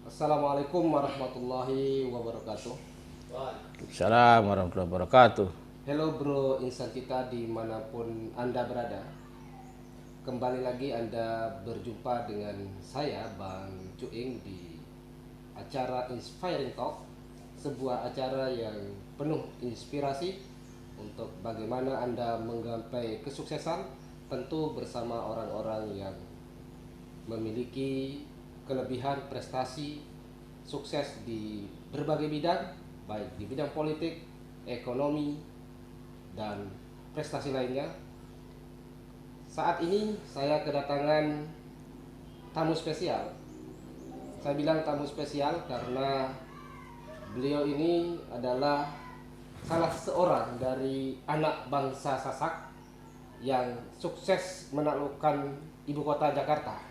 Assalamualaikum warahmatullahi wabarakatuh. Assalamualaikum warahmatullahi wabarakatuh. Hello bro insan kita dimanapun Anda berada. Kembali lagi Anda berjumpa dengan saya Bang Cuing di acara Inspiring Talk, sebuah acara yang penuh inspirasi untuk bagaimana Anda menggapai kesuksesan, tentu bersama orang-orang yang memiliki kelebihan prestasi sukses di berbagai bidang, baik di bidang politik, ekonomi, dan prestasi lainnya. Saat ini saya kedatangan tamu spesial. Saya bilang tamu spesial karena beliau ini adalah salah seorang dari anak bangsa Sasak yang sukses menaklukkan ibu kota Jakarta.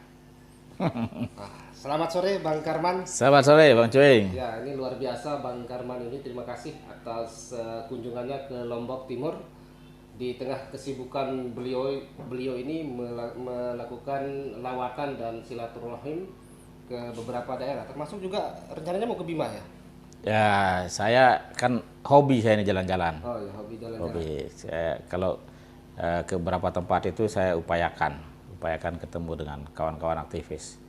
Selamat sore Bang Karman. Selamat sore Bang Cuing. Ya, ini luar biasa Bang Karman ini. Terima kasih atas kunjungannya ke Lombok Timur. Di tengah kesibukan beliau ini melakukan lawatan dan silaturahim ke beberapa daerah, termasuk juga rencananya mau ke Bima ya. Ya, saya kan hobi saya ini jalan-jalan. Oh ya, hobi jalan-jalan. Hobi. Saya kalau ke beberapa tempat itu saya upayakan ketemu dengan kawan-kawan aktivis.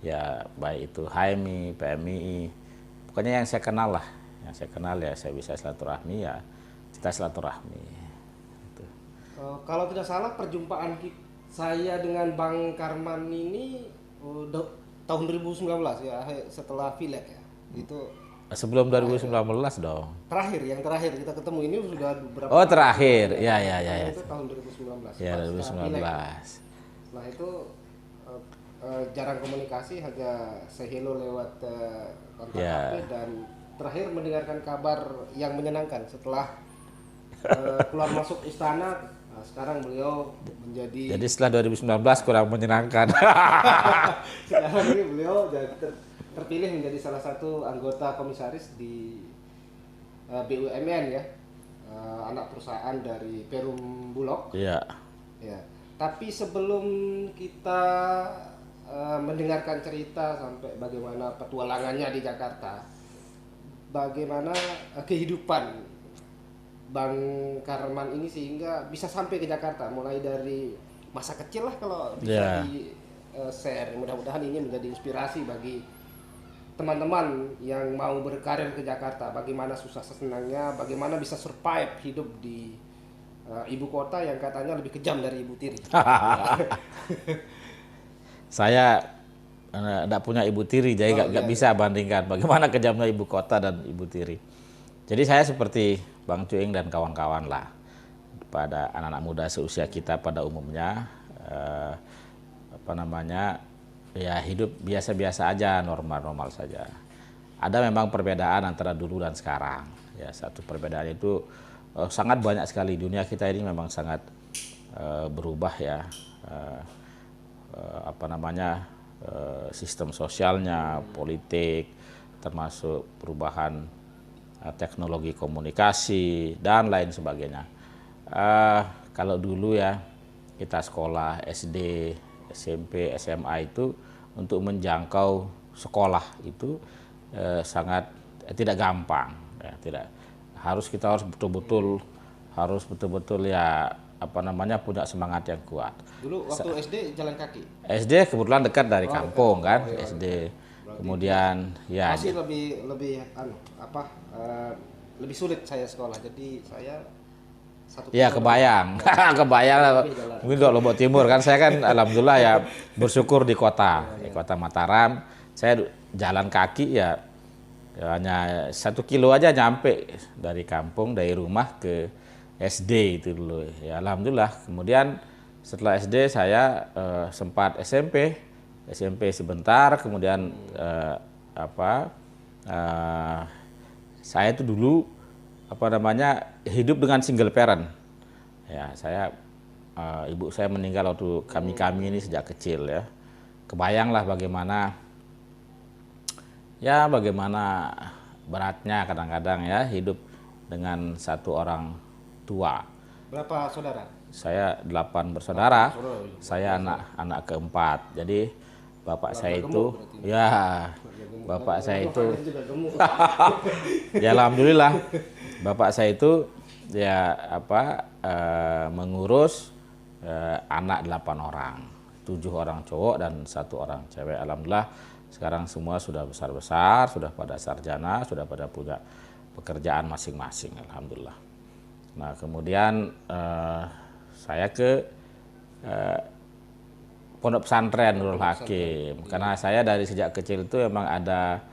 Ya, baik itu HMI, PMI, pokoknya yang saya kenal lah. Yang saya kenal ya saya bisa silaturahmi ya, kita silaturahmi. Gitu. Kalau tidak salah perjumpaan saya dengan Bang Karman ini tahun 2019 ya, setelah Pileg ya. Itu Sebelum 2019 dong. yang terakhir kita ketemu ini sudah beberapa Oh, terakhir. Ya. Itu tahun 2019. Ya, Pas 2019. Setelah itu jarang komunikasi, hanya say-hello lewat kontak HP, dan terakhir mendengarkan kabar yang menyenangkan setelah keluar masuk istana. Nah, sekarang beliau menjadi Jadi setelah 2019 kurang menyenangkan. sekarang ini beliau jadi terpilih menjadi salah satu anggota komisaris di BUMN ya, anak perusahaan dari Perum Bulog. Iya. Ya. Tapi sebelum kita mendengarkan cerita sampai bagaimana petualangannya di Jakarta, bagaimana kehidupan Bang Karman ini sehingga bisa sampai ke Jakarta, mulai dari masa kecil lah kalau bisa di share. Mudah-mudahan ini menjadi inspirasi bagi teman-teman yang mau berkarir ke Jakarta, bagaimana susah senangnya, bagaimana bisa survive hidup di ibu kota yang katanya lebih kejam dari ibu tiri. Saya tidak punya ibu tiri, jadi nggak bisa bandingkan bagaimana kejamnya ibu kota dan ibu tiri. Jadi saya seperti Bang Cuing dan kawan-kawan lah, pada anak-anak muda seusia kita pada umumnya, ya hidup biasa-biasa aja, normal-normal saja. Ada memang perbedaan antara dulu dan sekarang. Ya, satu perbedaan itu sangat banyak sekali. Dunia kita ini memang sangat berubah ya. Sistem sosialnya, politik, termasuk perubahan teknologi komunikasi dan lain sebagainya. Kalau dulu ya kita sekolah SD, SMP, SMA itu untuk menjangkau sekolah itu sangat tidak gampang ya, kita harus betul-betul ya punya semangat yang kuat. Dulu waktu SD jalan kaki. SD kebetulan dekat dari kampung kan, SD. Kemudian ya masih lebih sulit saya sekolah. Jadi saya kebayang. Kebayang lah. Mungkin di Lombok Timur kan, saya kan alhamdulillah ya bersyukur di kota Mataram. Saya jalan kaki ya hanya 1 kilo aja nyampe dari kampung, dari rumah ke SD itu dulu ya, alhamdulillah. Kemudian setelah SD saya sempat SMP sebentar, kemudian saya itu dulu hidup dengan single parent ya. Ibu saya meninggal waktu kami ini sejak kecil ya. Kebayanglah bagaimana beratnya kadang-kadang ya hidup dengan satu orang tua. Berapa saudara? Saya 8 bersaudara. Saya anak keempat. Jadi bapak Keluarga saya gemuk itu, berarti. ya Keluarga gemuk. bapak Dan saya orang itu, lain juga gemuk. ya alhamdulillah, bapak saya itu ya apa mengurus anak 8 orang, 7 orang cowok dan 1 orang cewek. Alhamdulillah sekarang semua sudah besar-besar, sudah pada sarjana, sudah pada punya pekerjaan masing-masing. Alhamdulillah. Nah kemudian saya ke Pondok Pesantren Nurul Hakim, karena saya dari sejak kecil itu emang ada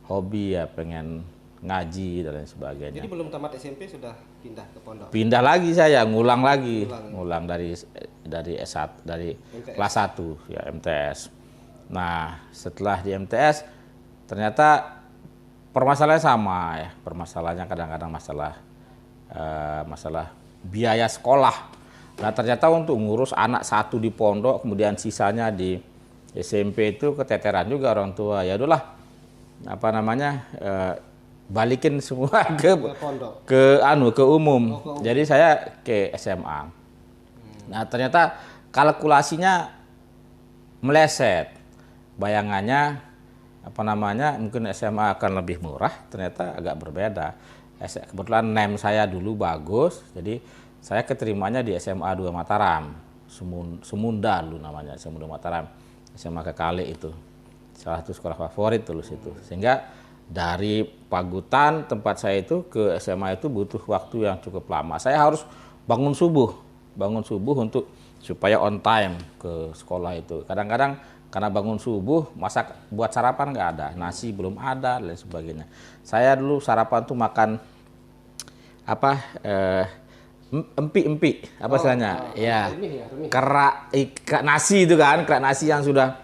hobi ya, pengen ngaji dan lain sebagainya. Jadi belum tamat SMP sudah pindah ke pondok. Pindah lagi saya, ngulang lagi, Ngulang. ngulang dari S1, dari MTS. kelas 1 ya MTS. Nah, setelah di MTS ternyata permasalahannya sama ya. Permasalahannya kadang-kadang masalah biaya sekolah. Nah, ternyata untuk ngurus anak 1 di pondok, kemudian sisanya di SMP itu keteteran juga orang tua. Ya udahlah, apa namanya? Balikin semua Ke pondok. ke umum. Oh, ke umum. Jadi saya ke SMA. Nah, ternyata kalkulasinya meleset. Bayangannya apa namanya? Mungkin SMA akan lebih murah, ternyata agak berbeda. Kebetulan NEM saya dulu bagus, jadi saya keterimanya di SMA 2 Mataram. Semunda dulu namanya, Semunda Mataram. SMA Kekali itu. Salah satu sekolah favorit dulu situ. Sehingga dari Pagutan tempat saya itu ke SMA itu butuh waktu yang cukup lama. Saya harus bangun subuh untuk supaya on time ke sekolah itu. Kadang-kadang karena bangun subuh, masak buat sarapan nggak ada, nasi belum ada dan sebagainya. Saya dulu sarapan tuh makan apa empi apa istilahnya? Ya, remih. kerak nasi itu kan, kerak nasi yang sudah.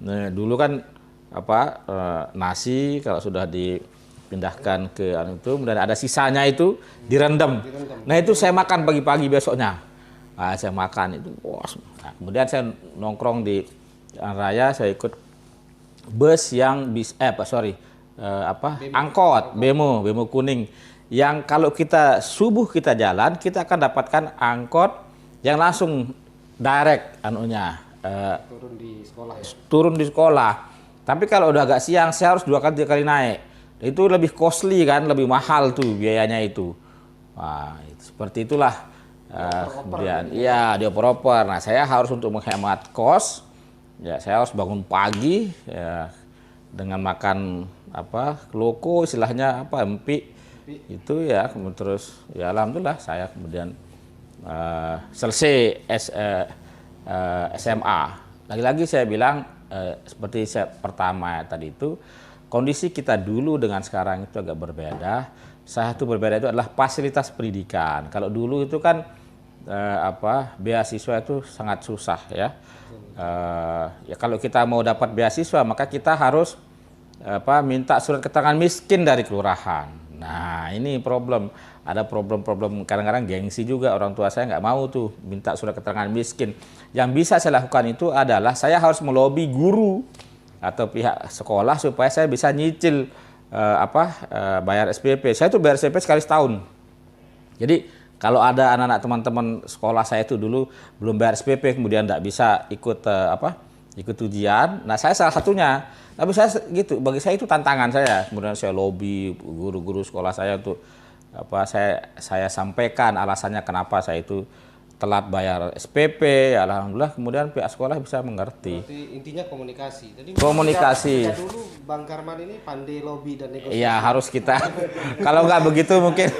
Nah, dulu kan nasi kalau sudah dipindahkan ke itu, kemudian ada sisanya itu direndam. Nah itu saya makan pagi-pagi besoknya. Nah, saya makan itu, nah, kemudian saya nongkrong di Jalan Raya, saya ikut bus yang angkot bemo kuning. Yang kalau kita subuh kita jalan, kita akan dapatkan angkot yang langsung direct turun di sekolah. Tapi kalau udah agak siang, saya harus 2 kali 3 kali naik. Itu lebih costly kan, lebih mahal tuh biayanya itu. Nah, seperti itulah. Kemudian, iya dioper-oper. Nah, saya harus untuk menghemat kos. Ya, saya harus bangun pagi ya, dengan makan loko istilahnya empi itu ya. Kemudian terus ya alhamdulillah saya kemudian selesai SMA. Lagi-lagi saya bilang seperti saya pertama tadi itu, kondisi kita dulu dengan sekarang itu agak berbeda. Salah satu berbeda itu adalah fasilitas pendidikan. Kalau dulu itu kan beasiswa itu sangat susah ya. Ya kalau kita mau dapat beasiswa maka kita harus minta surat keterangan miskin dari kelurahan. Nah ini problem. Ada problem-problem kadang-kadang gengsi juga, orang tua saya nggak mau tuh minta surat keterangan miskin. Yang bisa saya lakukan itu adalah saya harus melobi guru atau pihak sekolah supaya saya bisa nyicil bayar SPP. Saya tuh bayar SPP sekali setahun. Jadi kalau ada anak-anak teman-teman sekolah saya itu dulu belum bayar SPP kemudian nggak bisa ikut ikut ujian. Nah saya salah satunya. Tapi saya gitu, bagi saya itu tantangan saya. Kemudian saya lobby guru-guru sekolah saya untuk saya sampaikan alasannya kenapa saya itu telat bayar SPP. Alhamdulillah kemudian pihak sekolah bisa mengerti. Berarti intinya komunikasi. Jadi komunikasi. sejak dulu Bang Karman ini pandai lobby dan negosiasi. Iya harus kita. Kalau nggak begitu mungkin.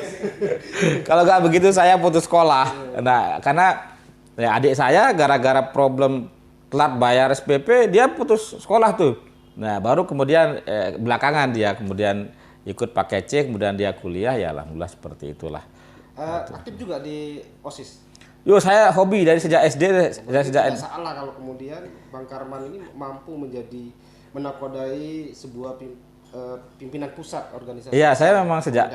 Kalau nggak begitu saya putus sekolah. Nah karena ya adik saya gara-gara problem telat bayar SPP dia putus sekolah tuh. Nah baru kemudian belakangan dia kemudian ikut pakai C, kemudian dia kuliah, ya alhamdulillah seperti itulah. Aktif juga di OSIS? Yo, saya hobi dari sejak SD. Tidak salah kalau kemudian Bang Karman ini mampu menakodai sebuah pimpinan pusat organisasi. Iya, saya memang sejak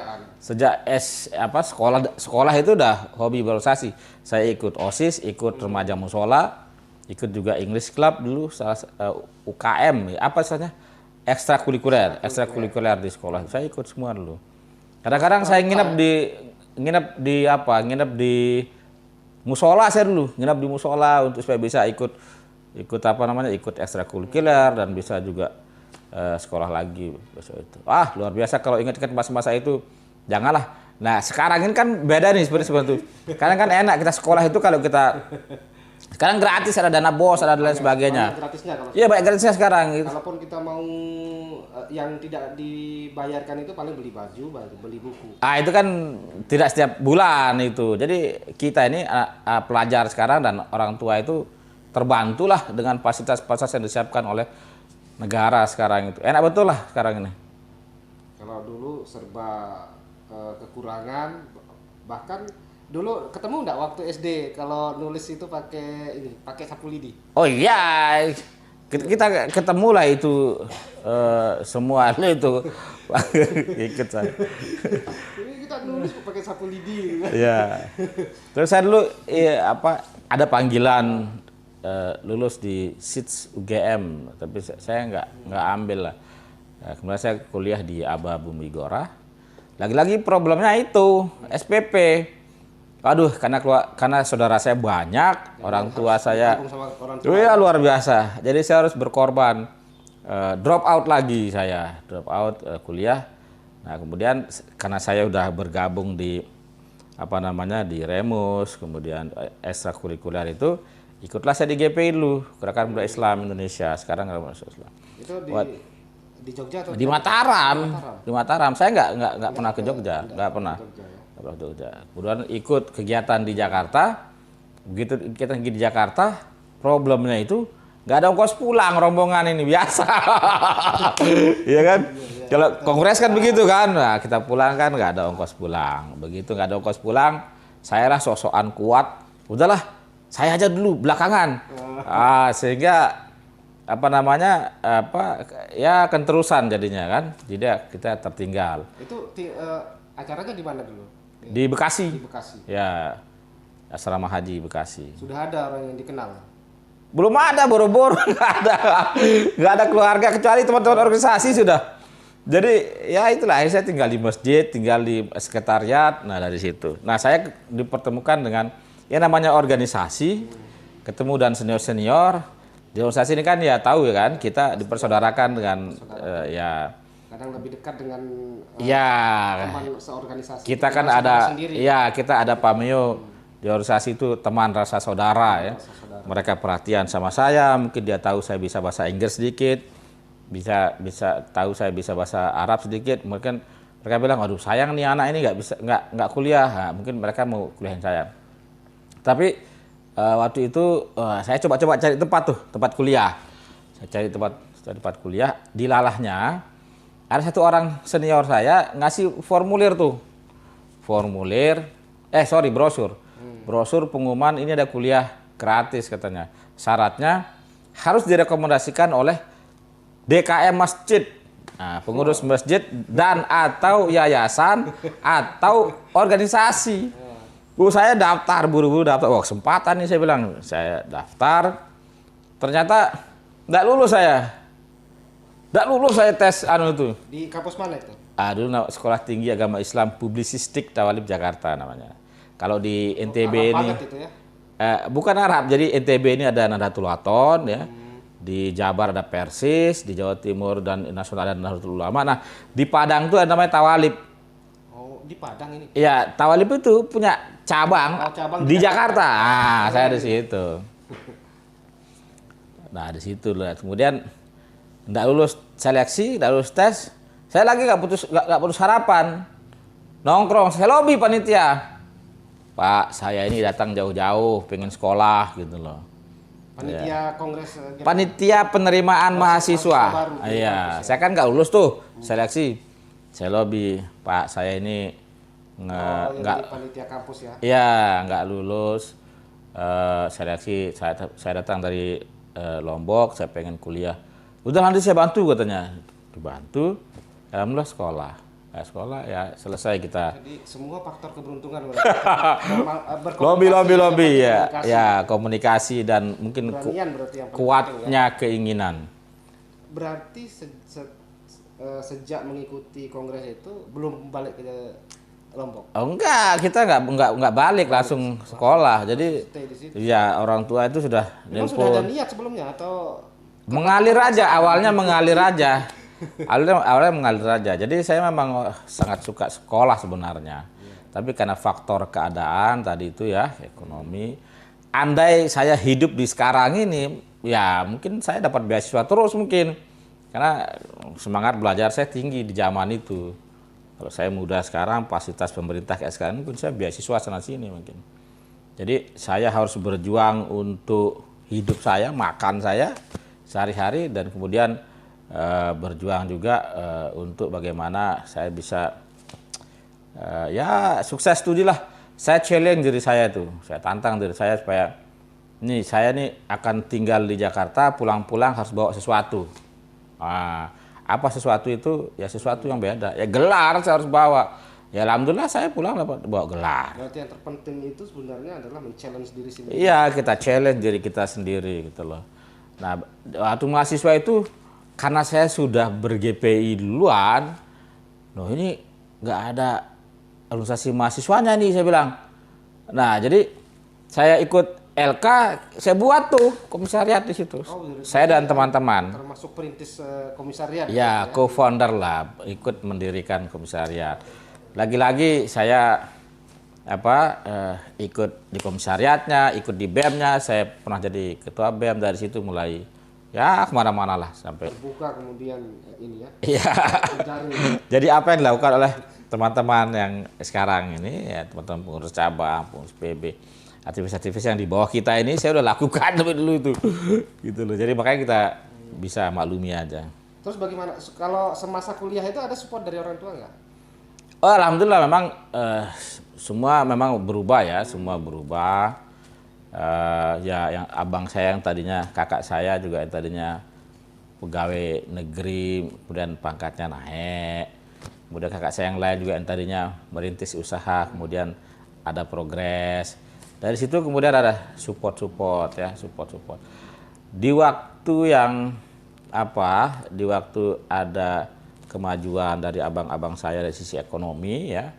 sekolah itu udah hobi berorganisasi. Saya ikut OSIS, ikut remaja musola, ikut juga English Club dulu, UKM, apa istilahnya? Ekstrakurikuler di sekolah. Saya ikut semua dulu. Kadang-kadang saya nginep di musola saya dulu, nginep di musola untuk supaya bisa ikut ikut apa namanya, ikut ekstrakurikuler dan bisa juga sekolah lagi besok itu. Ah, luar biasa kalau ingat-ingat masa-masa itu. Janganlah. Nah, sekarang ini kan beda nih seperti itu. Sekarang kan enak kita sekolah itu kalau kita sekarang gratis, ada dana bos, ada lain sebagainya. Gratisnya kalau Iya, banyak gratisnya sekarang. kalaupun kita mau yang tidak dibayarkan itu paling beli baju, beli buku. Ah, itu kan tidak setiap bulan itu. Jadi kita ini pelajar sekarang dan orang tua itu terbantulah dengan fasilitas-fasilitas yang disiapkan oleh negara sekarang itu. Enak betul lah sekarang ini. Kalau dulu serba kekurangan, bahkan dulu ketemu enggak waktu SD kalau nulis itu pakai sapu lidi. Oh iya, kita ketemu lah itu semua itu ikut saya. Ini kita nulis pakai sapu lidi. Iya. Terus saya dulu ada panggilan lulus di SITS UGM, tapi saya nggak ambil lah. Nah, kemudian saya kuliah di Aba Bumi Gora. Lagi-lagi problemnya itu SPP. Aduh, karena saudara saya banyak, orang tua saya, iya luar biasa. Jadi saya harus berkorban, drop out lagi saya, kuliah. Nah kemudian karena saya udah bergabung di di Remus, kemudian ekstrakurikuler itu, ikutlah saya di GPI dulu, Gerakan Pemuda Islam Indonesia. Sekarang Gerakan Pemuda Islam. Itu di Jogja atau di Mataram? Di Mataram. Saya nggak pernah ke Jogja, nggak pernah. Kemudian ikut kegiatan di Jakarta. Begitu kita di Jakarta, problemnya itu nggak ada ongkos pulang rombongan ini biasa. Iya kan? Kalau kongres kan begitu kan, nah kita pulang kan nggak ada ongkos pulang. Begitu nggak ada ongkos pulang, saya lah sok-sokan kuat. Udahlah, saya aja dulu belakangan. Sehingga ya keterusan jadinya kan. Jadi kita tertinggal. Itu acaranya di mana dulu? Di Bekasi. Di Bekasi. Ya, asrama haji Bekasi. Sudah ada orang yang dikenal? Belum ada, boro-boro nggak ada keluarga kecuali teman-teman organisasi sudah. Jadi ya itulah, saya tinggal di masjid, tinggal di sekretariat. Nah dari situ, nah saya dipertemukan dengan ya namanya organisasi, ketemu dan senior-senior. Di organisasi ini kan ya tahu ya kan, kita dipersaudarakan dengan ya. Kadang lebih dekat dengan teman seorganisasi. Kita kan ada, ya kita ada pameo di organisasi itu teman rasa saudara ya. Mereka perhatian sama saya, mungkin dia tahu saya bisa bahasa Inggris sedikit, bisa tahu saya bisa bahasa Arab sedikit. Mungkin mereka bilang, aduh sayang nih anak ini nggak kuliah. Nah, mungkin mereka mau kuliahin saya. Tapi waktu itu saya coba cari tempat kuliah. Saya cari tempat kuliah, dilalahnya ada satu orang senior saya ngasih brosur. Brosur pengumuman ini ada kuliah gratis katanya. Syaratnya harus direkomendasikan oleh DKM masjid. Nah, pengurus masjid dan atau yayasan atau organisasi. Saya daftar, buru-buru daftar. Wah, kesempatan nih saya bilang. Saya daftar. Ternyata nggak lulus saya. Nggak lulus saya tes itu. Di kampus mana itu? Dulu Sekolah Tinggi Agama Islam Publisistik Tawalib Jakarta namanya. Kalau di NTB ini itu ya? bukan Arab. Jadi NTB ini ada Nahdlatul Wathon ya. Di Jabar ada Persis, di Jawa Timur dan nasional ada Nahdlatul Ulama. Nah, di Padang itu ada namanya Tawalib. Oh, di Padang ini. Iya, Tawalib itu punya cabang di Jakarta. Saya di situ. Nah, di situ lah. Kemudian nggak lulus seleksi, nggak lulus tes. Saya lagi nggak putus harapan. Nongkrong, saya lobby panitia. Pak, saya ini datang jauh-jauh, pengen sekolah gitu loh. Panitia kongres. Panitia penerimaan mahasiswa. Iya, saya kan nggak lulus tuh seleksi. Saya lobby, Pak, saya ini nggak. Panitia kampus ya? Iya, nggak lulus seleksi. Saya datang dari Lombok, saya pengen kuliah. Udah nanti saya bantu katanya. Dibantu, alhamdulillah sekolah. Sekolah ya selesai kita. Jadi semua faktor keberuntungan. Lobby ya komunikasi dan mungkin kuatnya keinginan. Berarti sejak mengikuti kongres itu belum balik ke Lombok. Oh, enggak, kita enggak balik langsung sekolah. Jadi Stay di situ. ya orang tua itu sudah Memang sudah ada nelpon. niat sebelumnya atau Mengalir aja, awalnya mengalir aja. Awalnya mengalir aja. Jadi saya memang sangat suka sekolah sebenarnya. Tapi karena faktor keadaan tadi itu ya, ekonomi. Andai saya hidup di sekarang ini, ya mungkin saya dapat beasiswa terus mungkin. Karena semangat belajar saya tinggi di zaman itu. Kalau saya muda sekarang, fasilitas pemerintah kayak sekarang, mungkin saya beasiswa sana sini mungkin. Jadi saya harus berjuang untuk hidup saya, makan saya sehari-hari, dan kemudian berjuang juga untuk bagaimana saya bisa ya sukses studi lah. Saya challenge diri saya tuh, saya tantang diri saya supaya saya nih akan tinggal di Jakarta, pulang-pulang harus bawa sesuatu. Nah, apa sesuatu itu? Ya sesuatu yang beda. Ya gelar saya harus bawa. Ya alhamdulillah saya pulang dapat bawa gelar. berarti yang terpenting itu sebenarnya adalah men-challenge diri sendiri. Iya, kita challenge diri kita sendiri gitu loh. Nah, waktu mahasiswa itu karena saya sudah ber-GPI duluan, loh ini nggak ada organisasi mahasiswanya nih saya bilang. Nah, jadi saya ikut LK, saya buat tuh komisariat di situ. Saya dan teman-teman. Termasuk perintis komisariat. Ya, co-founder lah, ikut mendirikan komisariat. Lagi-lagi saya ikut di komisariatnya, ikut di BEM-nya. Saya pernah jadi ketua BEM, dari situ mulai ya kemana-mana lah sampai. Terbuka kemudian ini ya. Iya. Jadi apa yang dilakukan oleh teman-teman yang sekarang ini, ya teman-teman pengurus cabang, pengurus PB, aktivis-aktivis yang di bawah kita ini saya udah lakukan dari dulu itu. Gitu loh. Jadi makanya kita bisa maklumi aja. Terus bagaimana kalau semasa kuliah itu ada support dari orang tua nggak? Oh, alhamdulillah memang semua memang berubah ya, semua berubah. Ya yang abang saya yang tadinya, kakak saya juga yang tadinya pegawai negeri, kemudian pangkatnya naik. Kemudian kakak saya yang lain juga yang tadinya merintis usaha, kemudian ada progres. Dari situ kemudian ada support ya, support. Di waktu yang di waktu ada kemajuan dari abang-abang saya dari sisi ekonomi ya.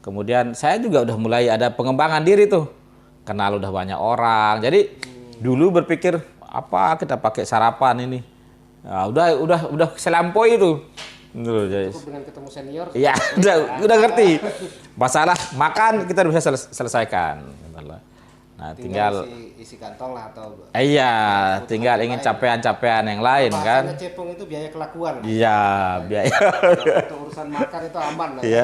Kemudian saya juga udah mulai ada pengembangan diri tuh. Kenal udah banyak orang. Jadi dulu berpikir apa kita pakai sarapan ini. Nah, udah selampaui itu. Cukup dengan ketemu senior. Iya, udah ngerti. Masalah makan kita bisa selesaikan. Nah, tinggal isi kantong lah atau iya, tinggal ingin capaian-capaian yang lain kan. Bahasanya cepung itu biaya kelakuan. Iya, biaya. Untuk urusan makan itu aman lah. Iya.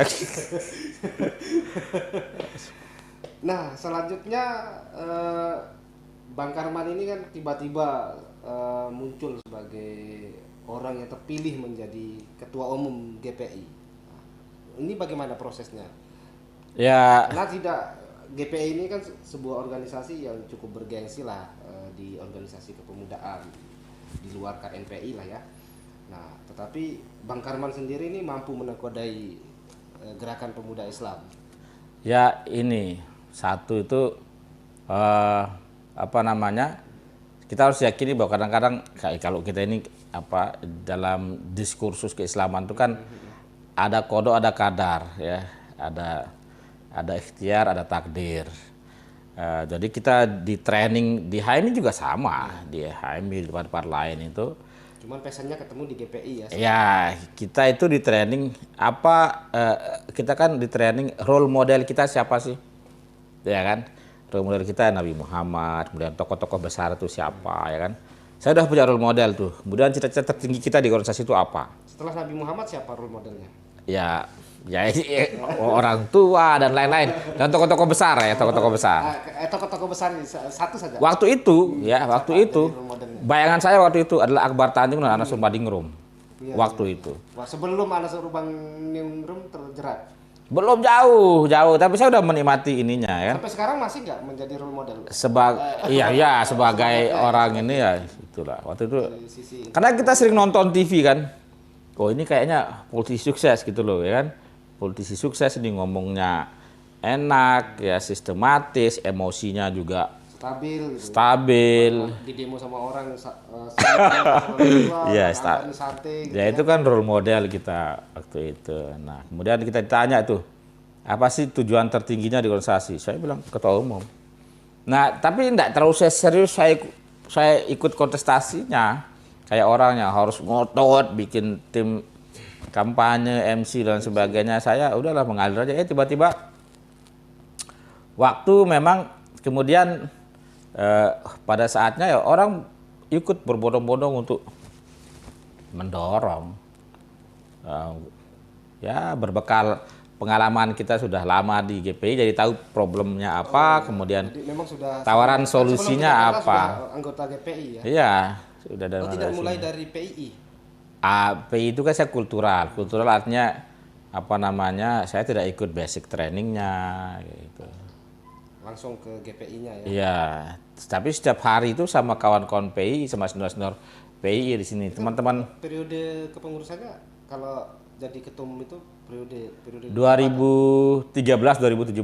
Nah, selanjutnya Bang Karman ini kan tiba-tiba muncul sebagai orang yang terpilih menjadi ketua umum GPI. Nah, ini bagaimana prosesnya? Ya. Karena tidak GPI ini kan sebuah organisasi yang cukup bergengsi lah di organisasi kepemudaan di luar KNPI lah ya. Nah, tetapi Bang Karman sendiri ini mampu menakodai gerakan pemuda Islam. Ya ini satu itu kita harus yakini bahwa kadang-kadang kalau kita ini dalam diskursus keislaman itu kan ada kodok, ada kadar ya, ada ikhtiar, ada takdir. Jadi kita di training di HMI juga sama, di HMI di tempat-tempat lain itu. Cuman pesannya ketemu di GPI ya. Ya, kita itu di training kita kan di training role model kita siapa sih? Ya kan? Role model kita Nabi Muhammad, kemudian tokoh-tokoh besar itu siapa ya kan? Saya udah punya role model tuh. Kemudian cita-cita tertinggi kita di organisasi itu apa? Setelah Nabi Muhammad siapa role modelnya? Ya orang tua dan lain-lain, dan tokoh-tokoh besar ya, tokoh-tokoh besar. Tokoh-tokoh besar satu saja. Waktu itu bayangan saya waktu itu adalah Akbar Tanjung dan Anas Urbaningrum. Waktu itu. Wah, sebelum Anas Urbaningrum terjerat. Belum jauh, tapi saya udah menikmati ininya ya. Sampai sekarang masih nggak menjadi role model? Sebagai orang ini ya itulah. Waktu itu karena kita sering nonton TV kan. Oh ini kayaknya politisi sukses gitu loh ya kan. Politisi sukses ini ngomongnya enak ya, sistematis, emosinya juga stabil. Di demo sama orang ya ya itu kan role model kita waktu itu. Nah kemudian kita ditanya tuh apa sih tujuan tertingginya di organisasi? Saya bilang ketua umum. Nah, tapi tidak terlalu serius saya ikut kontestasinya. Kayak orang yang harus ngotot bikin tim kampanye, MC dan sebagainya. Saya udahlah mengalir aja. Tiba-tiba waktu memang kemudian pada saatnya ya orang ikut berbondong-bondong untuk mendorong. Ya berbekal pengalaman kita sudah lama di GPI, jadi tahu problemnya apa, kemudian memang sudah tawaran solusinya apa. Sudah anggota GPI ya? Iya, sudah dari tidak mulai dari PII? PI itu kan saya kultural. Kultural artinya apa namanya, saya tidak ikut basic trainingnya gitu. Langsung ke GPI-nya ya? Iya, tapi setiap hari itu sama kawan-kawan PI, sama senior-senior PI di sini, teman-teman. Periode kepengurusannya kalau jadi ketum itu periode 2013 2017.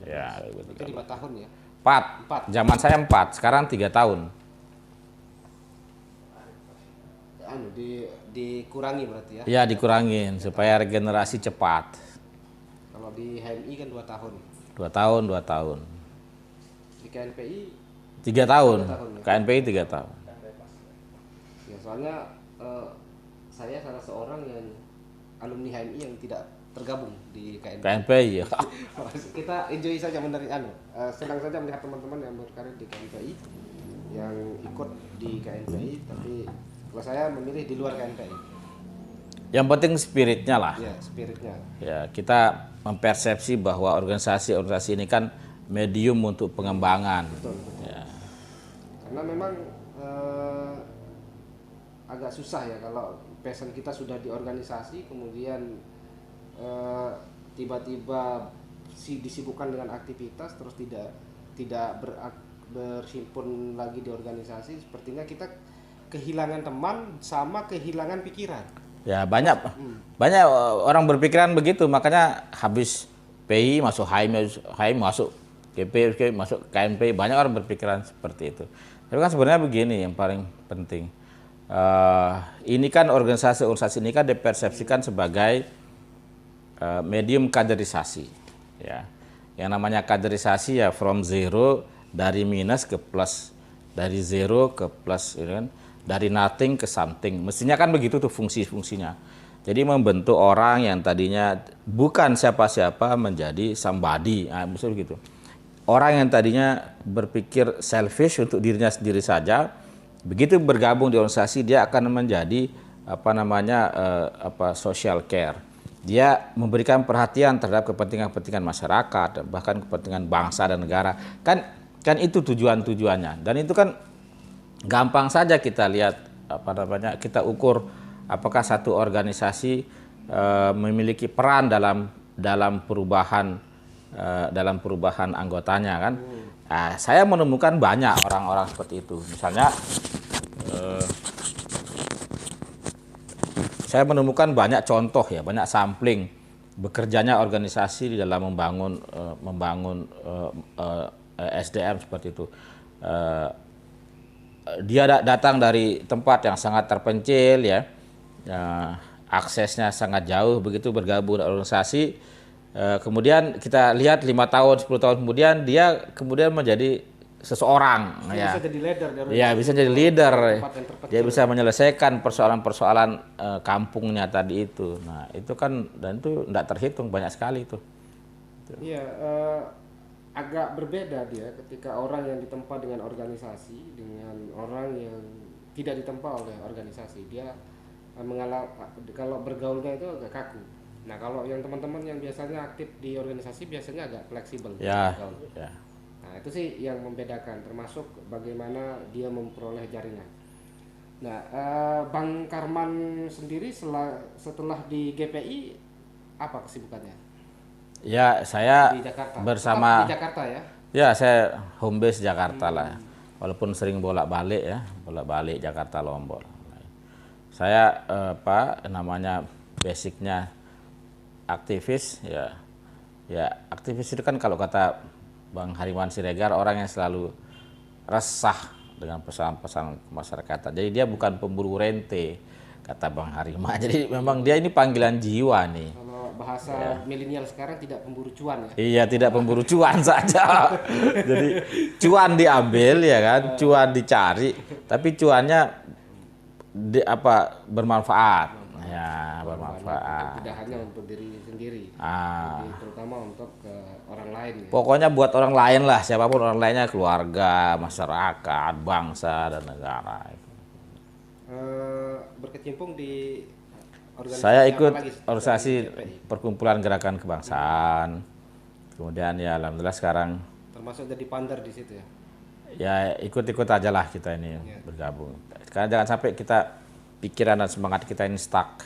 Ya, itu 5 tahun ya? 4. Zaman saya 4, sekarang 3 tahun. Dikurangi berarti ya? Ya, dikurangin supaya regenerasi cepat. Kalau di HMI kan 2 tahun. 2 tahun, 2 tahun. Di KNPI 3 tahun. ya? KNPI 3 tahun. Ya, soalnya saya salah seorang yang alumni HMI yang tidak tergabung di KNPI. KNPI ya. Kita enjoy saja senang saja melihat teman-teman yang berkarir di KNPI, yang ikut di KNPI, tapi kalau saya memilih di luar KNPI. Yang penting spiritnya lah. Ya, spiritnya. Ya, kita mempersepsi bahwa organisasi ini kan medium untuk pengembangan. Betul. Ya. Karena memang agak susah ya kalau passion kita sudah di organisasi, kemudian tiba-tiba disibukkan dengan aktivitas, terus tidak berhimpun lagi di organisasi, sepertinya kita kehilangan teman sama kehilangan pikiran. Ya, banyak orang berpikiran begitu, makanya habis PI masuk HMI masuk GP masuk KNP, banyak orang berpikiran seperti itu. Tapi kan sebenarnya begini yang paling penting. Ini kan organisasi ini kan dipersepsikan sebagai medium kaderisasi, ya. Yang namanya kaderisasi ya from zero, dari minus ke plus, dari zero ke plus, ya kan? Dari nothing ke something. Mestinya kan begitu tuh fungsi-fungsinya. Jadi membentuk orang yang tadinya bukan siapa-siapa menjadi somebody, misalnya begitu. Orang yang tadinya berpikir selfish untuk dirinya sendiri saja, begitu bergabung di organisasi dia akan menjadi social care. Dia memberikan perhatian terhadap kepentingan-kepentingan masyarakat, bahkan kepentingan bangsa dan negara. Kan itu tujuannya. Dan itu kan gampang saja kita lihat kita ukur apakah satu organisasi memiliki peran dalam perubahan anggotanya kan. Nah, saya menemukan banyak orang-orang seperti itu. Misalnya saya menemukan banyak contoh ya, banyak sampling bekerjanya organisasi di dalam membangun SDM seperti itu. Dia datang dari tempat yang sangat terpencil ya, aksesnya sangat jauh, begitu bergabung dengan organisasi, kemudian kita lihat 5 tahun 10 tahun kemudian dia kemudian menjadi seseorang ya. Bisa jadi leader ya, bisa jadi leader, dia bisa menyelesaikan persoalan-persoalan kampungnya tadi itu. Nah itu kan, dan itu tidak terhitung, banyak sekali itu. Iya, agak berbeda dia ketika orang yang ditempa dengan organisasi dengan orang yang tidak ditempa oleh organisasi. Dia kalau bergaulnya itu agak kaku. Nah kalau yang teman-teman yang biasanya aktif di organisasi biasanya agak fleksibel. Ya. Nah itu sih yang membedakan, termasuk bagaimana dia memperoleh jaringan. Nah Bang Karman sendiri setelah di GPI apa kesibukannya? Ya, saya di Jakarta. bersama di Jakarta ya? Ya, saya home base Jakarta lah. Walaupun sering bolak-balik Jakarta Lombok. Saya basicnya aktivis ya. Ya, aktivis itu kan kalau kata Bang Hariman Siregar, orang yang selalu resah dengan pesan-pesan masyarakat. Jadi dia bukan pemburu rente, kata Bang Hariman. Jadi memang dia ini panggilan jiwa nih. Kalau bahasa milenial sekarang tidak pemburu cuan ya. Iya, tidak pemburu cuan saja. Jadi cuan diambil ya kan, cuan dicari, tapi cuannya bermanfaat. Ya, bermanfaat. Tidak hanya untuk diri sendiri, Ah. tapi terutama untuk orang lain. Ya. Pokoknya buat orang lain lah, siapapun orang lainnya, keluarga, masyarakat, bangsa dan negara. Berkecimpung di organisasi Saya apa ikut lagi organisasi selain GPI? Perkumpulan Gerakan Kebangsaan. Kemudian ya alhamdulillah sekarang Termasuk jadi pander di situ ya. ya ikut-ikut aja lah kita ini bergabung. Karena jangan sampai kita pikiran dan semangat kita ini stuck.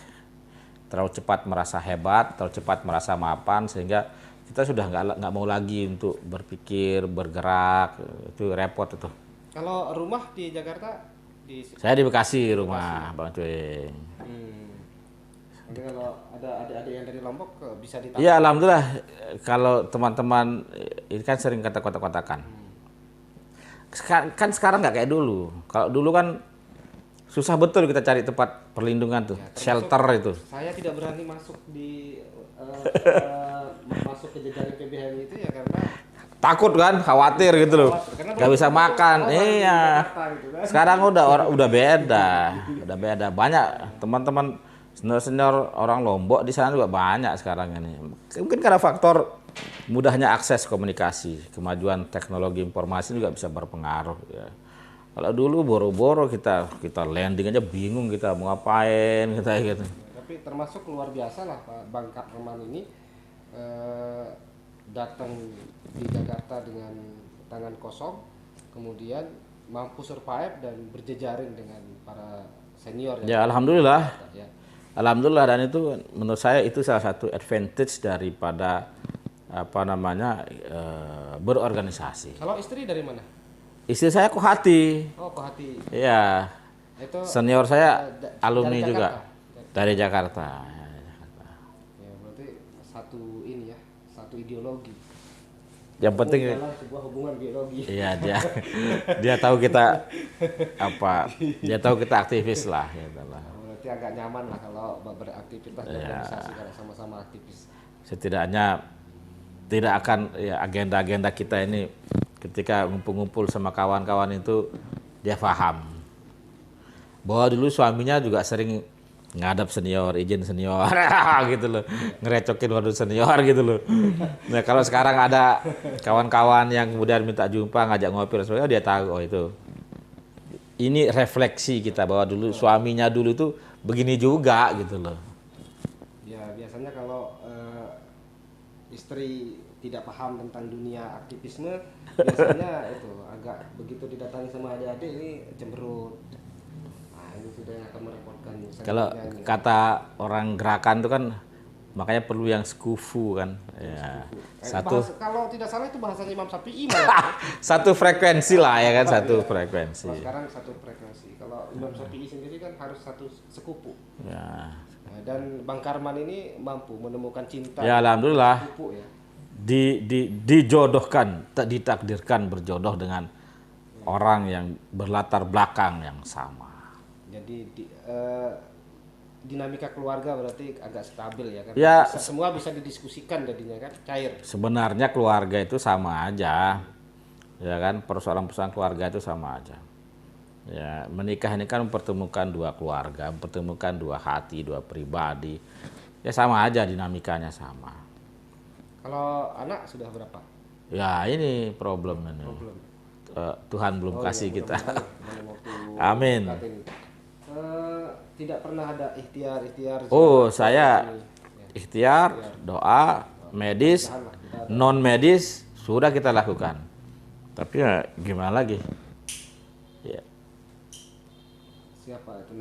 Terlalu cepat merasa hebat, terlalu cepat merasa mapan sehingga kita sudah nggak mau lagi untuk berpikir, bergerak, itu repot itu. Kalau rumah di Jakarta di Saya di Bekasi rumah, Bang Cuing. Nanti kalau ada adik-adik yang dari Lombok bisa ditangkap. Iya, alhamdulillah kalau teman-teman ini kan sering kata kotak-kotakan. Kan sekarang nggak kayak dulu. Kalau dulu kan susah betul kita cari tempat perlindungan tuh, shelter itu. Saya tidak berani masuk di masuk ke jajaran PBHM itu ya karena Takut kan, khawatir gitu loh. Karena Nggak bisa makan. Iya. Jakarta gitu kan. Sekarang udah beda. Banyak teman-teman senior orang Lombok di sana juga banyak sekarang ini. Mungkin karena faktor mudahnya akses komunikasi, kemajuan teknologi informasi juga bisa berpengaruh ya. Kalau dulu boro-boro kita landing aja bingung kita mau ngapain kita gitu. Tapi termasuk luar biasa lah Pak Bang Kapman ini datang di Jakarta dengan tangan kosong, kemudian mampu survive dan berjejaring dengan para senior. Ya alhamdulillah. Ya. Alhamdulillah, dan itu menurut saya itu salah satu advantage daripada berorganisasi. Kalau istri dari mana? Istri saya Kohati. Oh, Kohati. Iya. Itu Senior saya alumni dari juga Jakarta? dari Jakarta. Ya, berarti satu ideologi. Yang penting Dalam sebuah hubungan biologi. iya dia tahu kita dia tahu kita aktivis lah gitu lah. Berarti agak nyaman lah kalau beraktivitas di organisasi kalau sama-sama aktivis. Setidaknya tidak akan ya agenda-agenda kita ini ketika ngumpul-ngumpul sama kawan-kawan itu dia paham bahwa dulu suaminya juga sering ngadap senior, izin senior gitu loh, ngerecokin waduh senior gitu loh. Nah kalau sekarang ada kawan-kawan yang kemudian minta jumpa, ngajak ngopi, sebagainya, dia tahu oh itu ini refleksi kita bahwa dulu suaminya dulu itu begini juga gitu loh. Ya biasanya kalau istri tidak paham tentang dunia aktivisme, biasanya itu agak begitu didatangi sama adik-adik ini cemberut. Nah ini sudah yang akan merepotkan. Kalau kata orang gerakan itu kan makanya perlu yang sekufu kan. Ya. Kalau tidak salah itu bahasanya Imam Syafi'i malah. Satu frekuensi lah ya kan, satu frekuensi. Kalau sekarang satu frekuensi. Kalau Imam Syafi'i sendiri kan harus satu sekupu. Ya. Nah, dan Bang Karman ini mampu menemukan cinta. Ya alhamdulillah. Sekupu ya. Dijodohkan, ditakdirkan berjodoh dengan orang yang berlatar belakang yang sama. Jadi dinamika keluarga berarti agak stabil ya kan? Ya, semua bisa didiskusikan jadinya kan, cair. Sebenarnya keluarga itu sama aja, ya kan, persoalan-persoalan keluarga itu sama aja. Ya, menikah ini kan mempertemukan dua keluarga, mempertemukan dua hati, dua pribadi. Ya sama aja, dinamikanya sama. Kalau anak sudah berapa? Ya ini problem ini. Tuhan belum kasih kita. Amin. Tidak pernah ada ikhtiar. Oh saya ikhtiar, doa, medis, non medis sudah kita lakukan. Tapi ya gimana lagi? Ya. Siapa itu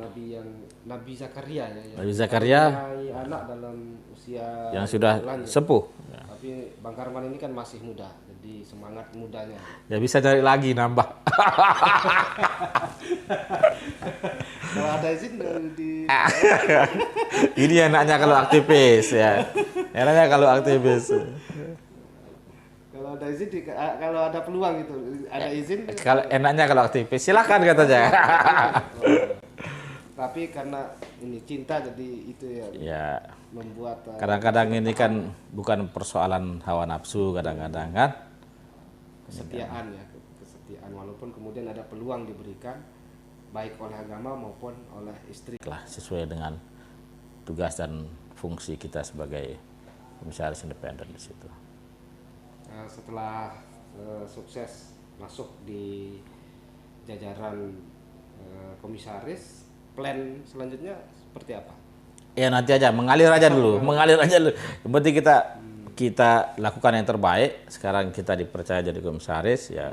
Nabi Zakaria ya? Nabi Zakaria anak dalam usia yang sudah lanjut. sepuh. Ya. Tapi Bang Karman ini kan masih muda, jadi semangat mudanya. Ya bisa cari lagi nambah. Kalau ada izin di Ini enaknya kalau aktivis ya. Enaknya kalau aktivis. Kalau ada izin, kalau ada peluang gitu, ada izin. Kalau enaknya kalau aktivis silakan katanya. tapi karena ini cinta jadi itu ya, Ya, membuat kadang-kadang ini kan bukan persoalan hawa nafsu kadang-kadang kan. kesetiaan ya, kesetiaan walaupun kemudian ada peluang diberikan baik oleh agama maupun oleh istri. Lah, sesuai dengan tugas dan fungsi kita sebagai komisaris independen di situ. Setelah sukses masuk di jajaran komisaris, plan selanjutnya seperti apa? Ya nanti aja, mengalir aja dulu, mengalir aja dulu. Yang penting kita lakukan yang terbaik. Sekarang kita dipercaya jadi komisaris, ya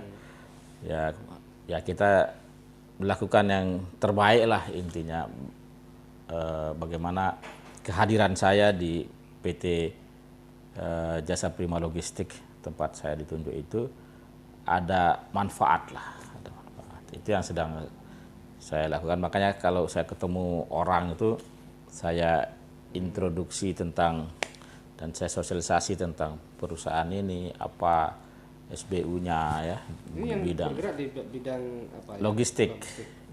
kita melakukan yang terbaik lah intinya. Bagaimana kehadiran saya di PT Jasa Prima Logistik tempat saya ditunjuk itu ada manfaat lah, ada manfaat. Itu yang sedang saya lakukan. Makanya kalau saya ketemu orang itu saya introduksi tentang dan saya sosialisasi tentang perusahaan ini, apa SBU-nya ya, Ini yang bidang bergerak di bidang apa ya? logistik,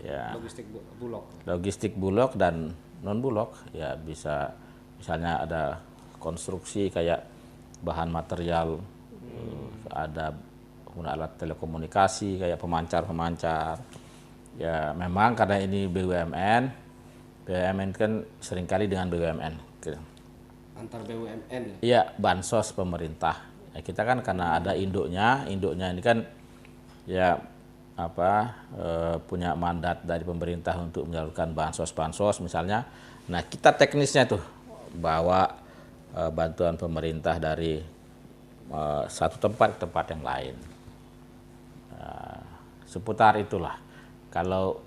ya. Logistik bulog. Logistik bulog dan non bulog ya, bisa misalnya ada konstruksi kayak bahan material, ada penggunaan alat telekomunikasi kayak pemancar ya. Memang karena ini BUMN kan seringkali dengan BUMN Antar BUMN ya. iya, bansos pemerintah ya. Kita kan karena ada induknya ini kan ya punya mandat dari pemerintah untuk menyalurkan bansos misalnya. Nah, kita teknisnya tuh bawa bantuan pemerintah dari satu tempat ke tempat yang lain. Seputar itulah. Kalau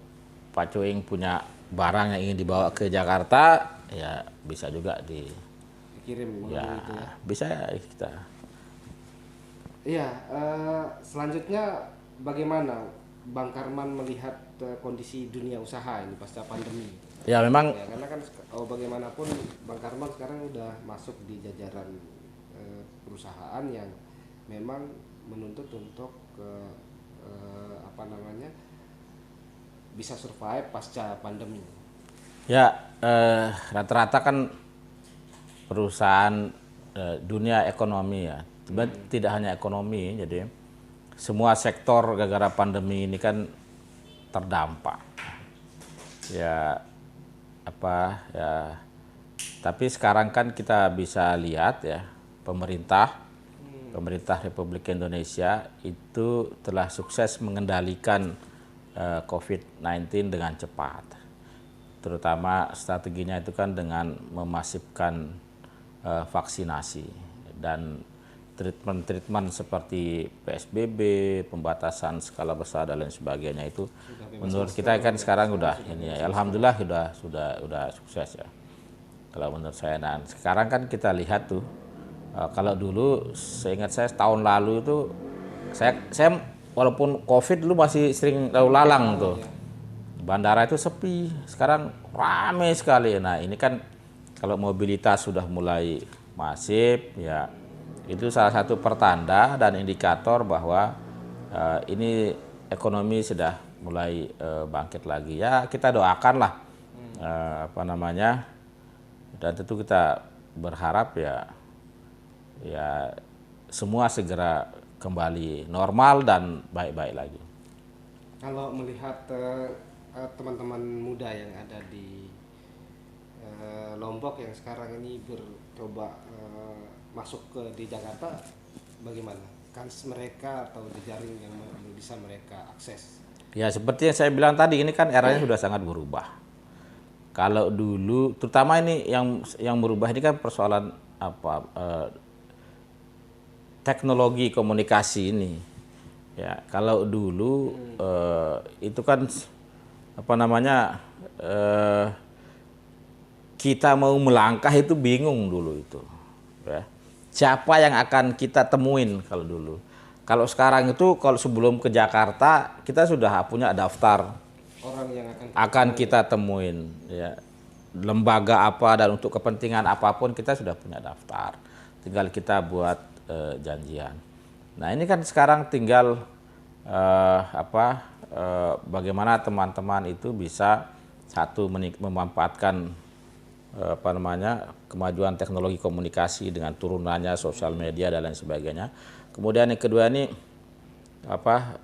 Pak Cuing punya barang yang ingin dibawa ke Jakarta, ya bisa juga Dikirim ya, itu ya. bisa ya kita. Iya, selanjutnya bagaimana Bang Karman melihat kondisi dunia usaha ini pasca pandemi? Ya memang Ya, karena kan bagaimanapun Bang Karman sekarang udah masuk di jajaran perusahaan yang memang menuntut untuk bisa survive pasca pandemi. ya rata-rata kan perusahaan dunia ekonomi ya. Sebenarnya tidak hanya ekonomi, jadi semua sektor gara-gara pandemi ini kan terdampak. Ya tapi sekarang kan kita bisa lihat ya, pemerintah Republik Indonesia itu telah sukses mengendalikan COVID-19 dengan cepat. Terutama strateginya itu kan dengan memasifkan vaksinasi dan treatment seperti PSBB, pembatasan skala besar dan lain sebagainya itu menurut kita kan sekarang udah ini ya, alhamdulillah sudah sukses ya. Kalau menurut saya, dan sekarang kan kita lihat tuh kalau dulu seingat saya tahun lalu itu saya walaupun COVID dulu masih sering lalu lalang tuh. Bandara itu sepi, sekarang ramai sekali. Nah, ini kan kalau mobilitas sudah mulai masif ya, itu salah satu pertanda dan indikator bahwa ini ekonomi sudah mulai bangkit lagi. Ya, kita doakanlah dan tentu kita berharap ya semua segera kembali normal dan baik-baik lagi. Kalau melihat teman-teman muda yang ada di Lombok yang sekarang ini bercoba masuk di Jakarta, bagaimana kans mereka atau jejaring yang bisa mereka akses? Ya seperti yang saya bilang tadi, ini kan eranya sudah sangat berubah. Kalau dulu, terutama ini yang berubah ini kan persoalan teknologi komunikasi ini. Ya, kalau dulu itu kan kita mau melangkah itu bingung dulu itu. Ya. Siapa yang akan kita temuin kalau dulu? Kalau sekarang itu kalau sebelum ke Jakarta kita sudah punya daftar orang yang akan kita temuin. Ya. Lembaga apa dan untuk kepentingan apapun kita sudah punya daftar. Tinggal kita buat janjian. Nah ini kan sekarang tinggal bagaimana teman-teman itu bisa Satu, memanfaatkan apa namanya, kemajuan teknologi komunikasi dengan turunannya sosial media dan lain sebagainya. Kemudian yang kedua ini apa,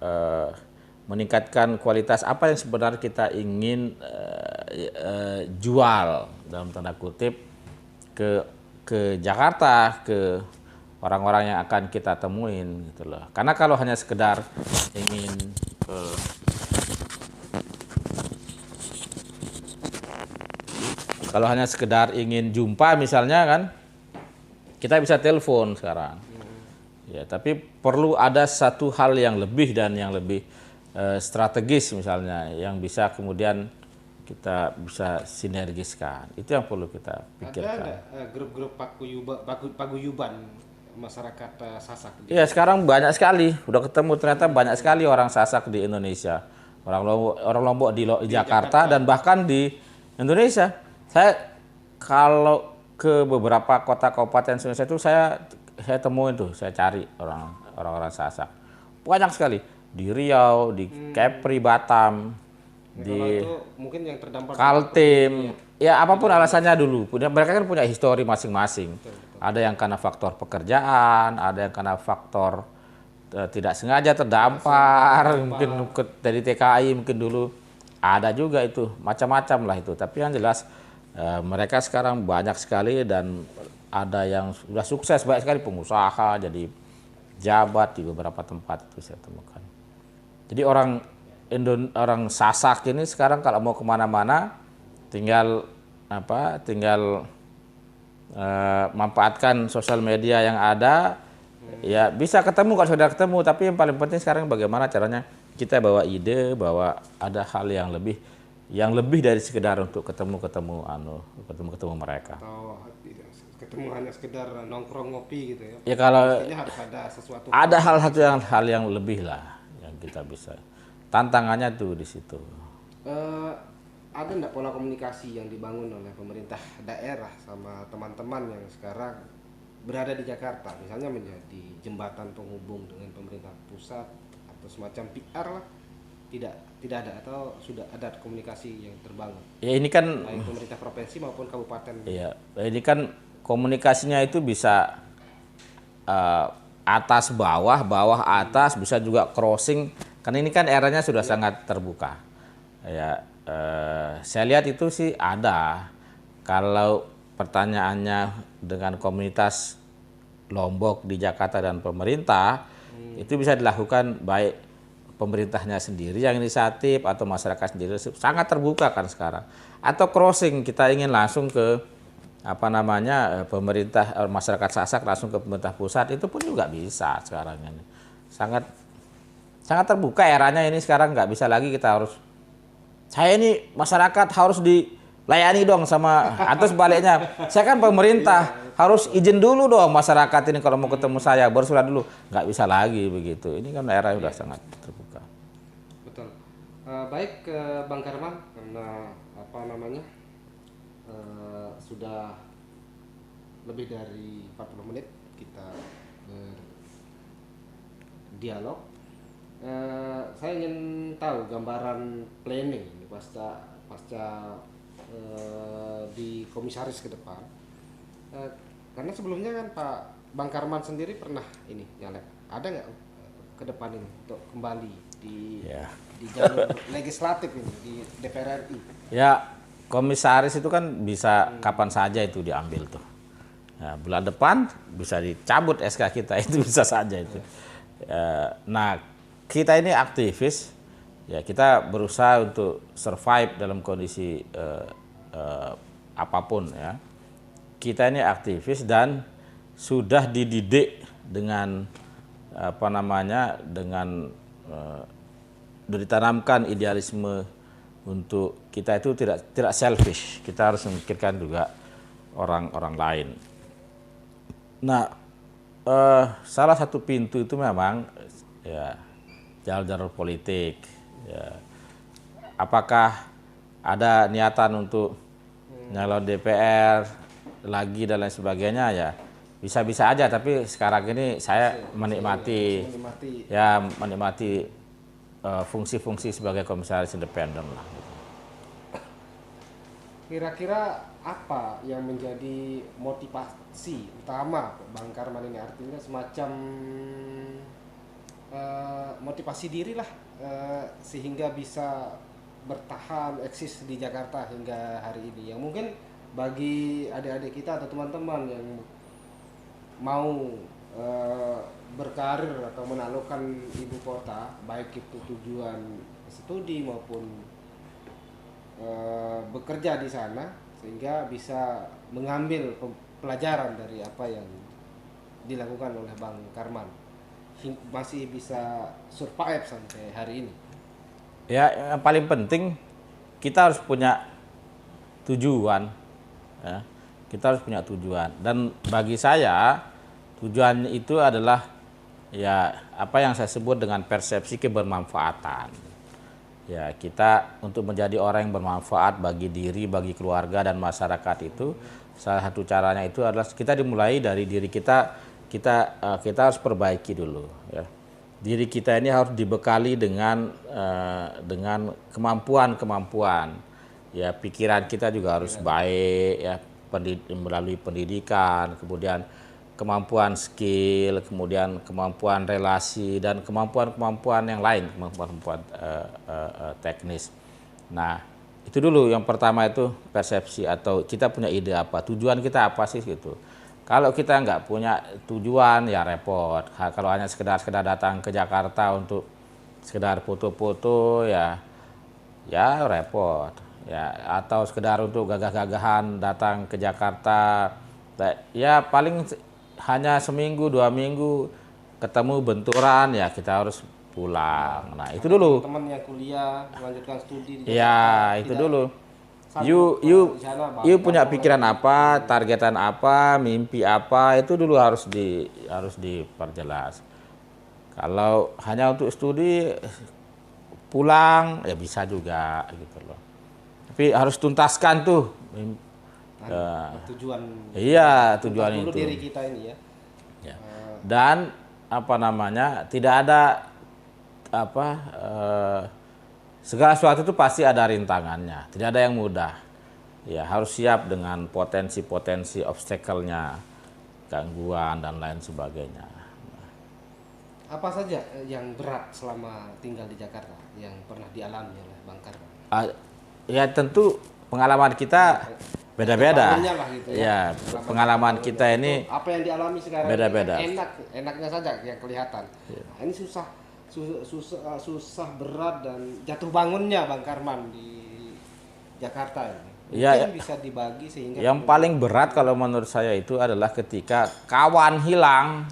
meningkatkan kualitas apa yang sebenarnya kita ingin jual dalam tanda kutip ke Jakarta, ke orang-orang yang akan kita temuin gitu loh. Karena kalau hanya sekedar ingin kalau hanya sekedar ingin jumpa misalnya kan, kita bisa telepon sekarang. Ya, tapi perlu ada satu hal yang lebih dan yang lebih strategis misalnya, yang bisa kemudian kita bisa sinergiskan. Itu yang perlu kita pikirkan. Ada grup-grup paguyuban masyarakat Sasak? Iya, sekarang banyak sekali. Udah ketemu ternyata banyak sekali orang Sasak di Indonesia. Orang Lombok di Jakarta dan bahkan di Indonesia. Saya kalau ke beberapa kota kabupaten Indonesia itu saya temuin tuh, saya cari orang-orang Sasak. Banyak sekali di Riau, di Kepri, Batam, di itu mungkin yang terdampak Kaltim, ya apapun alasannya dulu. Mereka kan punya histori masing-masing. Ada yang karena faktor pekerjaan, ada yang karena faktor tidak sengaja terdampar, mungkin dari TKI mungkin dulu. Ada juga itu, macam-macam lah itu. Tapi yang jelas mereka sekarang banyak sekali dan ada yang sudah sukses, banyak sekali pengusaha, jadi jabat di beberapa tempat itu saya temukan. Jadi orang Sasak ini sekarang kalau mau kemana-mana tinggal manfaatkan sosial media yang ada, ya bisa ketemu kalau sudah ketemu. Tapi yang paling penting sekarang bagaimana caranya kita bawa ide, bahwa ada hal yang lebih dari sekedar untuk ketemu mereka. Atau ketemu hanya sekedar nongkrong ngopi gitu ya? Ya kalau harus ada sesuatu. Ada hal yang lebih lah yang kita bisa. Tantangannya tuh di situ. Ada enggak pola komunikasi yang dibangun oleh pemerintah daerah sama teman-teman yang sekarang berada di Jakarta, misalnya menjadi jembatan penghubung dengan pemerintah pusat atau semacam PR lah? Tidak ada, atau sudah ada komunikasi yang terbangun? Ya ini kan baik pemerintah provinsi maupun kabupaten. Iya, ini kan komunikasinya itu bisa atas bawah, bawah atas, bisa juga crossing. Karena ini kan eranya sudah sangat terbuka. Ya, saya lihat itu sih ada. Kalau pertanyaannya dengan komunitas Lombok di Jakarta dan pemerintah, itu bisa dilakukan baik pemerintahnya sendiri yang inisiatif atau masyarakat sendiri, sangat terbuka kan sekarang. Atau crossing, kita ingin langsung ke pemerintah, masyarakat Sasak langsung ke pemerintah pusat, itu pun juga bisa sekarang ini. Sangat terbuka eranya ini sekarang, nggak bisa lagi kita harus, saya ini masyarakat harus dilayani dong sama, atau sebaliknya, saya kan pemerintah harus izin dulu dong masyarakat ini kalau mau ketemu saya, baru surat dulu. Nggak bisa lagi begitu. Ini kan era sudah sangat terbuka. Betul. Baik ke Bang Karman, karena sudah lebih dari 40 menit kita berdialog. Saya ingin tahu gambaran planning pasca di komisaris ke depan. Karena sebelumnya kan Pak Bang Karman sendiri pernah ini nyalek. Ada nggak ke depan ini untuk kembali di jalur legislatif ini di DPR RI? Ya, komisaris itu kan bisa kapan saja itu diambil tuh. Ya, bulan depan bisa dicabut SK kita, itu bisa saja itu. Nah, kita ini aktivis, ya kita berusaha untuk survive dalam kondisi apapun ya. Kita ini aktivis dan sudah dididik dengan ditanamkan idealisme untuk kita itu tidak selfish. Kita harus memikirkan juga orang-orang lain. Nah, salah satu pintu itu memang ya jalur politik. Ya. Apakah ada niatan untuk nyalon DPR lagi dan lain sebagainya, ya bisa-bisa aja, tapi sekarang ini saya menikmati fungsi-fungsi sebagai komisaris independen lah. kira-kira apa yang menjadi motivasi utama Bang Karman ini, artinya semacam motivasi diri lah, sehingga bisa bertahan eksis di Jakarta hingga hari ini, yang mungkin bagi adik-adik kita atau teman-teman yang mau berkarir atau menaklukkan ibu kota, baik itu tujuan studi maupun bekerja di sana, sehingga bisa mengambil pelajaran dari apa yang dilakukan oleh Bang Karman, masih bisa survive sampai hari ini. Ya, yang paling penting kita harus punya tujuan, ya. Kita harus punya tujuan, dan bagi saya tujuan itu adalah ya apa yang saya sebut dengan persepsi kebermanfaatan. Ya, kita untuk menjadi orang yang bermanfaat bagi diri, bagi keluarga dan masyarakat itu salah satu caranya itu adalah kita dimulai dari diri kita. Kita harus perbaiki dulu, ya. Diri kita ini harus dibekali dengan kemampuan. Ya, pikiran kita juga harus baik, ya, melalui pendidikan, kemudian kemampuan skill, kemudian kemampuan relasi, dan kemampuan yang lain, kemampuan teknis. Nah, itu dulu yang pertama, itu persepsi, atau kita punya ide apa, tujuan kita apa sih gitu. Kalau kita nggak punya tujuan ya repot. Kalau hanya sekedar datang ke Jakarta untuk sekedar foto-foto ya repot. Ya, atau sekedar untuk gagah-gagahan datang ke Jakarta, ya paling hanya seminggu 2 minggu ketemu benturan, ya kita harus pulang. Nah, itu dulu. Teman yang kuliah melanjutkan studi di ya itu dulu. You punya pikiran apa, targetan apa, mimpi apa, itu dulu harus diperjelas. Kalau hanya untuk studi pulang ya bisa juga gitu loh. Tapi harus tuntaskan tuh tujuan. Iya, tujuan itu. Diri kita ini ya. Ya. Dan tidak ada segala sesuatu itu pasti ada rintangannya, tidak ada yang mudah. Ya, harus siap dengan potensi-potensi obstacle-nya, gangguan dan lain sebagainya. Apa saja yang berat selama tinggal di Jakarta yang pernah dialami oleh Bang Karman? Ya tentu pengalaman kita beda-beda. Gitu ya. Pengalaman kita ini apa yang dialami sekarang beda-beda. Enaknya saja yang kelihatan. Ya. Ini susah berat dan jatuh bangunnya Bang Karman di Jakarta ini. Mungkin bisa dibagi sehingga yang paling berat kalau menurut saya itu adalah ketika kawan hilang.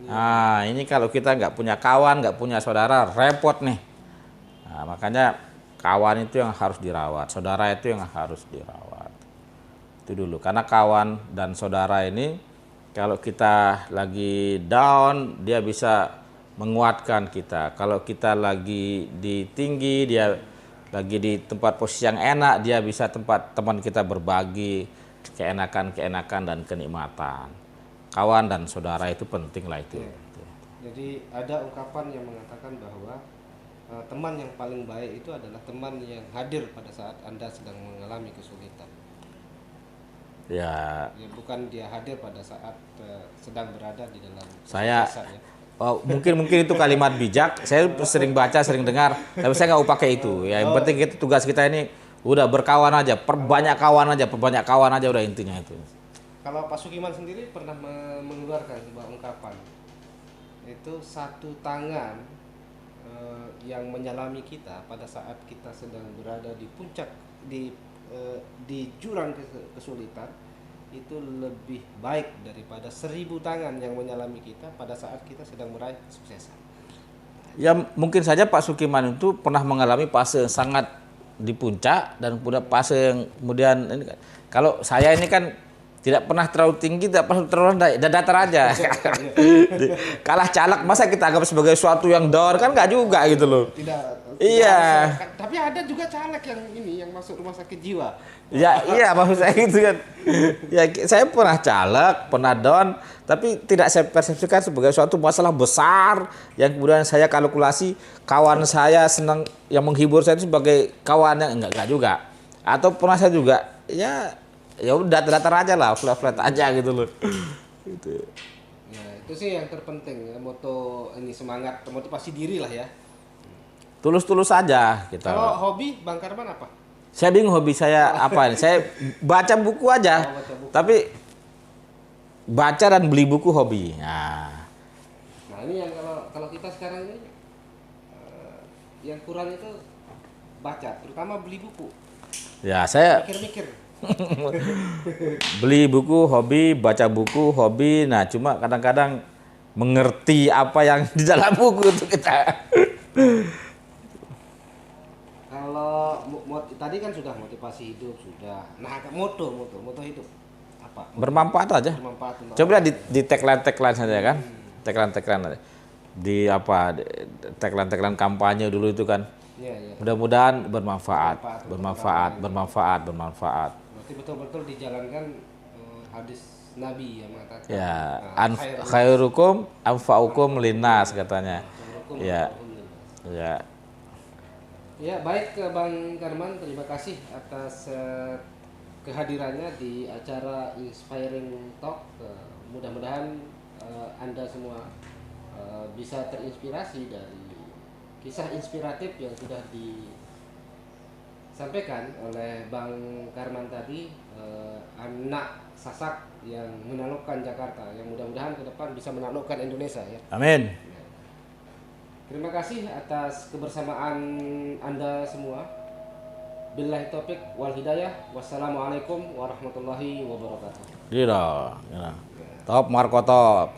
Nah, ini kalau kita nggak punya kawan, nggak punya saudara, repot nih. Nah, makanya kawan itu yang harus dirawat, saudara itu yang harus dirawat. Itu dulu, karena kawan dan saudara ini kalau kita lagi down, dia bisa menguatkan kita. Kalau kita lagi di tinggi, dia lagi di tempat posisi yang enak, dia bisa teman kita berbagi keenakan dan kenikmatan. Kawan dan saudara itu penting lah itu. Ya. Jadi ada ungkapan yang mengatakan bahwa teman yang paling baik itu adalah teman yang hadir pada saat Anda sedang mengalami kesulitan. Ya, bukan dia hadir pada saat sedang berada di dalam kesuksesan, ya. Oh, mungkin itu kalimat bijak. Saya sering baca, sering dengar, tapi saya nggak pakai itu. Ya, yang penting tugas kita ini udah berkawan aja, perbanyak kawan aja udah intinya itu. Kalau Pak Sukiman sendiri pernah mengeluarkan sebuah ungkapan, itu satu tangan yang menyalami kita pada saat kita sedang berada di puncak di jurang kesulitan, itu lebih baik daripada 1000 tangan yang menyalami kita pada saat kita sedang meraih kesuksesan. Ya, mungkin saja Pak Sukiman itu pernah mengalami fase sangat di puncak dan fase yang kemudian ini. Kalau saya ini kan tidak pernah terlalu tinggi, tidak pernah terlalu rendah, datar aja. Kalah caleg, masa kita anggap sebagai suatu yang down, kan nggak juga gitu loh. Iya. Tapi ada juga caleg yang masuk rumah sakit jiwa. Ya, iya, maksud saya gitu kan. Ya, saya pernah caleg, pernah down, tapi tidak saya persepsikan sebagai suatu masalah besar yang kemudian saya kalkulasi kawan saya senang, yang menghibur saya itu sebagai kawan yang enggak juga. Atau pernah saya juga ya udah datar aja lah, flat aja gitu loh. Gitu. Ya, itu sih yang terpenting ya, moto ini semangat motivasi diri lah ya. Tulus-tulus aja kita. Kalau hobi Bang Karman apa? Saya bingung hobi saya apa nih. Saya baca buku aja. Oh, baca buku. Tapi baca dan beli buku hobi. Nah, ini yang kalau kita sekarang ini yang kurang itu baca, terutama beli buku. Ya, saya Mikir-mikir. beli buku hobi, baca buku hobi. Nah, cuma kadang-kadang mengerti apa yang di dalam buku itu kita. Kalau tadi kan sudah motivasi hidup sudah. Nah, moto hidup apa? Bermanfaat aja. Bermanfaat. Coba di tagline saja kan. Tagline aja. Di apa? Tagline kampanye dulu itu kan. Iya, iya. Mudah-mudahan bermanfaat. Berarti betul-betul dijalankan hadis Nabi yang mengatakan. Ya, Nah, khairukum anfa'ukum linnas katanya. khairukum Ya. anfa'ukum. Ya. Ya, baik ke Bang Karman, terima kasih atas kehadirannya di acara Inspiring Talk. Mudah-mudahan Anda semua bisa terinspirasi dari kisah inspiratif yang sudah disampaikan oleh Bang Karman tadi, anak Sasak yang menaklukkan Jakarta, yang mudah-mudahan ke depan bisa menaklukkan Indonesia ya. Amin. Terima kasih atas kebersamaan Anda semua. Billahi taufik wal hidayah. Wassalamualaikum warahmatullahi wabarakatuh. Iya. Top Marco top.